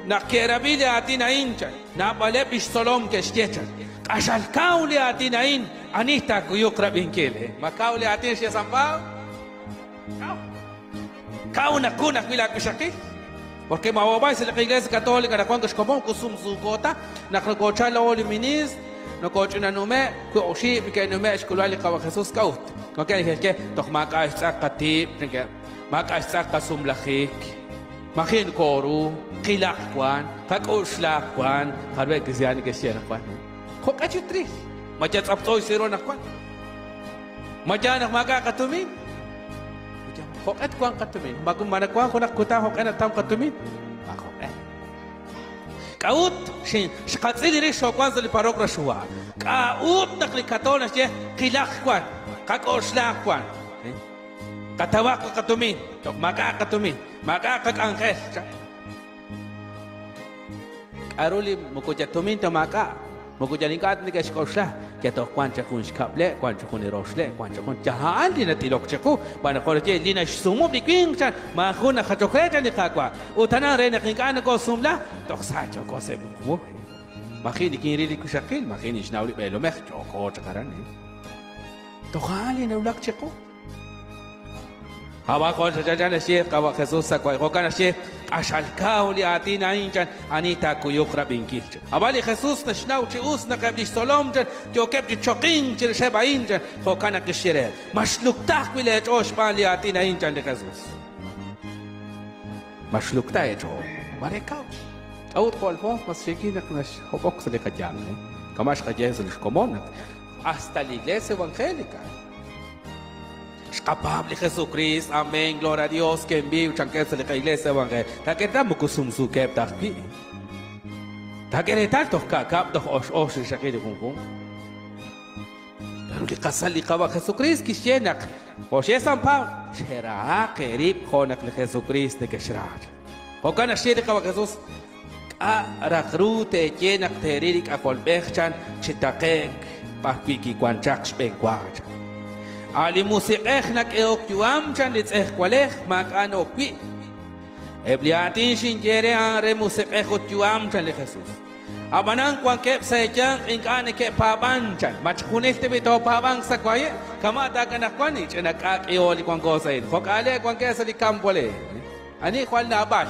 نقيربيل أتينا إنشان نقبل بيشتلوم كشتيشان عشان كاولي أتينا إن أنيتا كيوكرا بينكيله ما كاولي أتينا شيء سامباو كاونا كونا كيلا بشكل porque ma baba se la iglesia católica na cuando como com Sumsuukota na cocha la oliminis no cocha na nome ko oshi porque nome escola ali ka Jesus kaut ko que que toch ma ka sakati porque ma ka sakka sumlahik ma khin koru qilaq kwan tak ushla kwan harbe que ziani que shera kwan ko ka chutri ma ja tsaptoy siro na kwan ma ja na ma ka katumin Hokat kuang katumin, bagum mana kuang kunak kuta hokan atam katumin, makok Kaut, shin, shkatzili ri shokwan zali parok rashua. Kaut nakli katona she kilak kwan, kakosla kwan. Katawak katumin, tok maka katumin, maka kakangkes. Aruli mukujatumin to maka, mukujanikat ni kashkosla. Kaya kwancha kun shkable, kwancha kun iroshle, kwancha kun jahan di natilok chako, bana korje di na sumo biking chan, mahun na kachokreja ni kakwa. Utana re na kingana ko sumla, tok sa choko se bumo. Makini kinrili ko shakil, makini shnawli belo mek choko chakaran. Tokhali na ulak chako. Hawa ko sa jana she kawa Jesus sa ko kana she ashalkao li atina inchan anita kuyukra binkich. Abali Jesus na shnaw chi us na kabdi solom jan jo kebdi choking chi sheba inchan ko kana kishire. Mashlukta kwile josh bali atina inchan de Jesus. Mashlukta ejo. Barekao. Out kol ho masiki na knash hobok se lekajam. Kamash kajez lishkomon. Hasta la iglesia evangélica. Capable Jesucristo, amén, gloria a Dios, que envíe chanquese la iglesia evangélica. Que estamos con Sumsuukil aquí. Que le tanto cap dos os shakiri kung. Pero que casali kaba Jesucristo que llena. O si es San Pablo, será que rip con el Jesucristo que será. O kana shiri kaba Jesús. A rakrute llena teririk a kolbechan chitakek pakiki kwanchak spekwach. Ali musiqehnak eokyuam chan litz ehkwaleh makan okwi. Ebliatin shinjere re musiqehotyuam chan le Jesus. Abanan kwan kep sayang ingane ke paban chan. Machkuniste bito pabang sakwaye. Kamata kanakwani chenakak eoli kwan gosain. Fokale kwan kesa li kampole. Ani kwan nabash.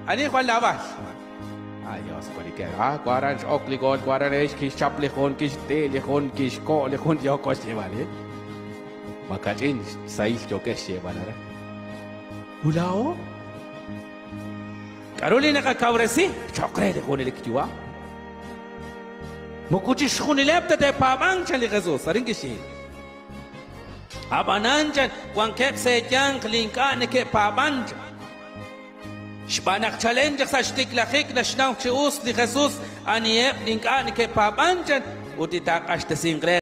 Ani kwan nabash. Ayos cualquier cuaran okligon cuaran es que chaplejón que telejón que escolejón yo coche vale macachin seis yo que se vale ulao Carolina ka kauresi chocrede con el kiwa mokuchi shkhuni lepta de pabang chali Jesus aringishi abananjan kwan kep se jang linkane ke pabang Shpanak challenge sa shtik lakhik na shnaw chi us li Jesus ani link ani ke pabanjan utitakas te singre